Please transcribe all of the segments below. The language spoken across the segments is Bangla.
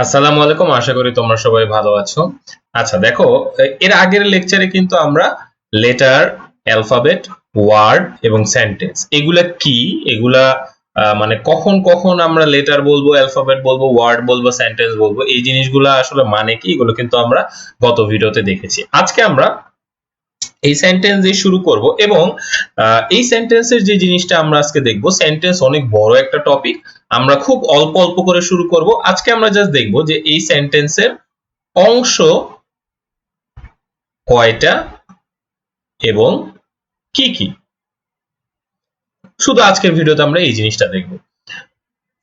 আসসালামু আলাইকুম, আশা করি তোমরা সবাই ভালো আছো। আচ্ছা দেখো, এর আগের লেকচারে কিন্তু আমরা লেটার, অ্যালফাবেট, ওয়ার্ড এবং সেন্টেন্স এগুলা কি, এগুলা মানে কখন কখন আমরা লেটার বলবো, অ্যালফাবেট বলবো, ওয়ার্ড বলবো, সেন্টেন্স বলবো, এই জিনিসগুলো আসলে মানে কি, এগুলো কিন্তু আমরা গত ভিডিওতে দেখেছি। আজকে আমরা এই সেন্টেন্স দিয়ে শুরু করব এবং এই সেন্টেন্সের যে জিনিসটা আমরা আজকে দেখব, সেন্টেন্স অনেক বড় একটা টপিক। আমরা খুব অল্প অল্প করে শুরু করব। আজকে আমরা জাস্ট দেখব যে এই সেন্টেন্সের অংশ কয়টা এবং কি কি। শুধু আজকের ভিডিওতে আমরা এই জিনিসটা দেখব।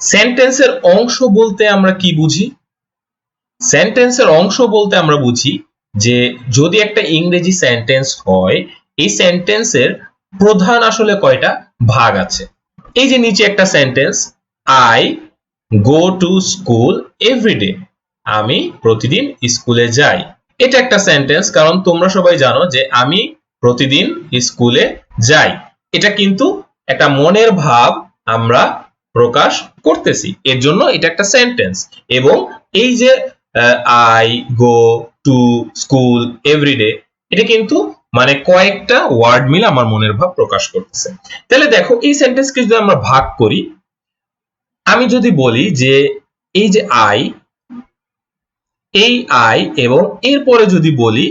সেন্টেন্সের অংশ বলতে আমরা কি বুঝি? সেন্টেন্সের অংশ বলতে আমরা বুঝি যে যদি একটা ইংরেজি সেন্টেন্স হয়, এই সেন্টেন্সের প্রধান আসলে কয়টা ভাগ আছে। এই যে নিচে একটা sentence, I go to school everyday, আমি প্রতিদিন স্কুলে যাই। এটা একটা সেন্টেন্স, কারণ তোমরা সবাই জানো যে আমি প্রতিদিন স্কুলে যাই। এটা কিন্তু একটা মনের ভাব আমরা প্রকাশ করতেছি, এর জন্য এটা একটা সেন্টেন্স। এবং এই যে I go to school everyday, এটা কিন্তু মানে কয়েকটা ওয়ার্ড মিলে আমার মনের ভাব প্রকাশ করতেছে। তাহলে দেখো, এই সেন্টেন্সকে যদি আমরা ভাগ করি, আমি যদি বলি যে এই যে আই, এই আই এবং এরপরে যদি বলি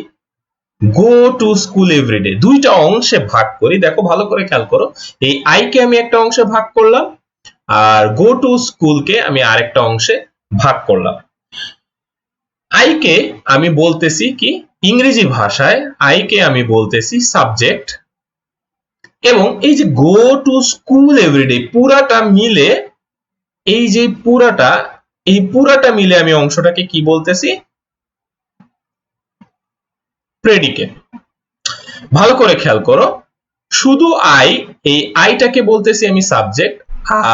গো টু স্কুল এভরিডে, দুইটা অংশে ভাগ করি। দেখো ভালো করে খেয়াল করো, এই আই কে আমি একটা অংশে ভাগ করলাম আর গো টু স্কুলকে আমি আরেকটা অংশে ভাগ করলাম। আই কে আমি বলতেছি কি, ইংরেজি ভাষায় আই কে আমি বলতেছি সাবজেক্ট, এবং এই যে গো টু স্কুল এভরিডে পুরাটা মিলে, এই যে পুরাটা মিলে আমি অংশটাকে কি বলতেছি, প্রেডিকেট। ভালো করে খেয়াল করো, শুধু আই, এই আইটাকে বলতেছি আমি সাবজেক্ট,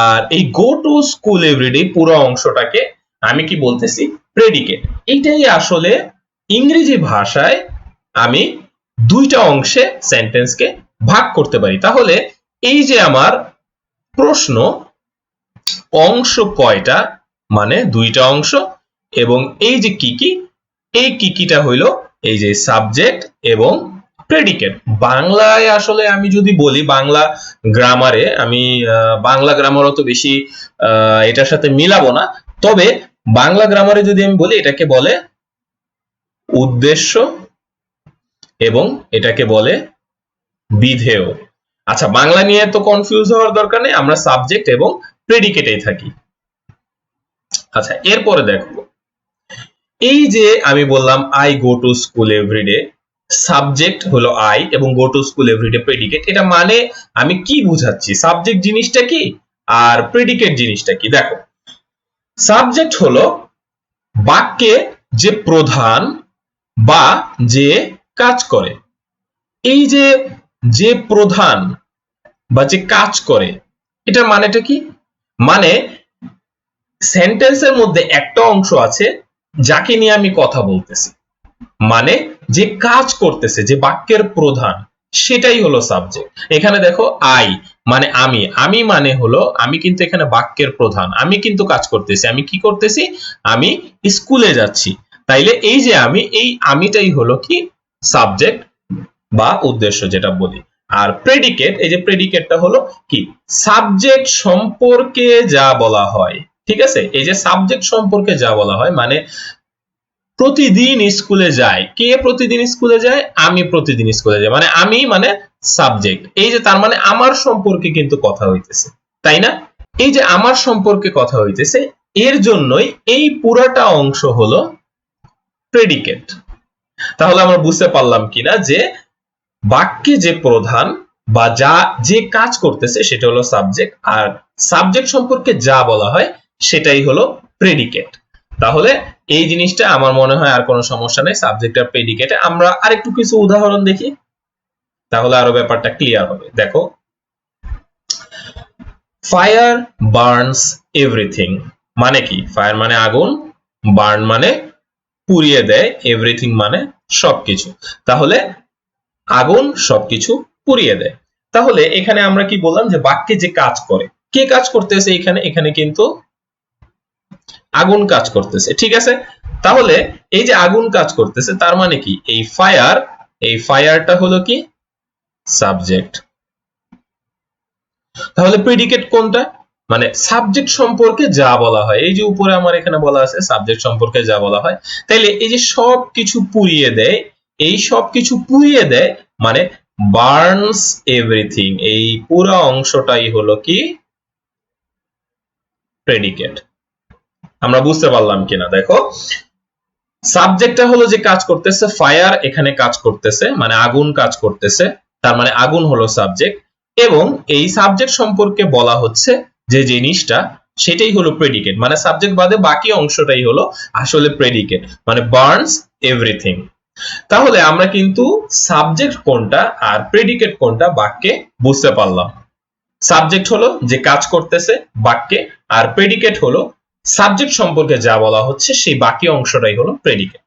আর এই গো টু স্কুল এভরিডে পুরো অংশটাকে আমি কি বলতেছি, প্রেডিকেট। এটাই আসলে ইংরেজি ভাষায় আমি দুইটা অংশে সেন্টেন্সকে ভাগ করতে পারি। তাহলে এই যে আমার প্রশ্ন, অংশ কয়টা, মানে দুইটা অংশ, এবং এই যে কি কি, এই কি কিটা হইলো এই যে সাবজেক্ট এবং প্রেডিকেট। বাংলায় আসলে আমি যদি বলি, বাংলা গ্রামারে আমি বাংলা গ্রামার অত বেশি এটার সাথে মিলাবো না, তবে বাংলা গ্রামারে যদি আমি বলি, এটাকে বলে উদ্দেশ্য এবং এটাকে বলে বিধেয়। আচ্ছা, বাংলা নিয়ে তো কনফিউজ হওয়ার দরকার নেই, আমরা সাবজেক্ট এবং প্রেডিকেটেই থাকি। আচ্ছা, এরপরে দেখো, এই যে আমি বললাম I go to school everyday, subject হলো আই এবং go to school everyday predicate. এটা মানে আমি কি বুঝাচ্ছি, সাবজেক্ট জিনিসটা কি আর প্রেডিকেট জিনিসটা কি। দেখো, সাবজেক্ট হলো বাক্যে যে প্রধান বা যে কাজ করে। এই যে যে প্রধান বা যে কাজ করে, এটার মানেটা কি? মানে সেন্টেন্সের মধ্যে একটা অংশ আছে যাকে নিয়ে আমি কথা বলতেছি, মানে যে কাজ করতেছে, যে বাক্যের প্রধান, সেটাই হলো সাবজেক্ট। এখানে দেখো, আই মানে আমি, আমি মানে হলো আমি কিন্তু এখানে বাক্যের প্রধান, আমি কিন্তু কাজ করতেছি। আমি কি করতেছি? আমি স্কুলে যাচ্ছি। তাইলে এই যে আমি, এই আমিটাই হলো কি সাবজেক্ট বা উদ্দেশ্য যেটা বলি। আর প্রেডিকেট, এই যে প্রেডিকেটটা হলো কি, সাবজেক্ট সম্পর্কে যা বলা হয়। ঠিক আছে, এই যে সাবজেক্ট সম্পর্কে যা বলা হয়, মানে প্রতিদিন স্কুলে যায়, কে প্রতিদিন স্কুলে যায়? আমি প্রতিদিন স্কুলে যাই, মানে আমি মানে সাবজেক্ট। এই যে তার মানে আমার সম্পর্কে কিন্তু কথা হইতেছে, তাই না? এই যে আমার সম্পর্কে কথা হইতেছে, এর জন্যই এই পুরাটা অংশ হলো প্রেডিকেট। তাহলে আমরা বুঝতে পারলাম কিনা যে বাক্যে যে প্রধান বা যা যে কাজ করতেছে সেটা হলো সাবজেক্ট, আর সাবজেক্ট সম্পর্কে যা বলা হয় সেটাই হলো প্রেডিকেট। তাহলে এই জিনিসটা আমার মনে হয় আর কোনো সমস্যা নেই, সাবজেক্ট আর প্রেডিকেটে। আমরা আরেকটু কিছু উদাহরণ দেখি, তাহলে আরো ব্যাপারটা ক্লিয়ার হবে। দেখো, ফায়ার বার্নস এভরিথিং, মানে কি? ফায়ার মানে আগুন, বার্ন মানে পুড়িয়ে দেয়, এভরিথিং মানে সবকিছু। তাহলে আগুন সবকিছু পুড়িয়ে দেয়। তাহলে এখানে আমরা কি বললাম, যে বাক্যে যে কাজ করে, কে কাজ করতেছে এখানে? এখানে কিন্তু আগুন কাজ করতেছে, ঠিক আছে। তাহলে এই যে আগুন কাজ করতেছে তার মানে কি এই ফায়ারটা হলো কি সাবজেক্ট। তাহলে প্রেডিকেট কোনটা? মানে সাবজেক্ট সম্পর্কে যা বলা হয়, এই যে উপরে আমার এখানে বলা আছে সাবজেক্ট সম্পর্কে যা বলা হয়, তাইলে এই যে সবকিছু পুড়িয়ে দেয়, এই সবকিছু পুড়িয়ে দেয় মানে বার্নস এভরিথিং, এই পুরো অংশটাই হলো কি প্রেডিকেট। আমরা বুঝতে পারলাম কিনা দেখো, সাবজেক্টটা হলো যে কাজ করতেছে, ফায়ার এখানে কাজ করতেছে মানে আগুন কাজ করতেছে, তার মানে আগুন হলো সাবজেক্ট, এবং এই সাবজেক্ট সম্পর্কে বলা হচ্ছে যে জিনিসটা, সেটাই হলো প্রেডিকেট। মানে সাবজেক্ট বাদে বাকি অংশটাই হলো আসলে প্রেডিকেট, মানে বার্নস এভরিথিং। তাহলে আমরা কিন্তু সাবজেক্ট কোনটা আর প্রেডিকেট কোনটা বাক্যে বুঝতে পারলাম। সাবজেক্ট হলো যে কাজ করতেছে বাক্যে, আর প্রেডিকেট হলো সাবজেক্ট সম্পর্কে যা বলা হচ্ছে সেই বাকি অংশটাই হলো প্রেডিকেট।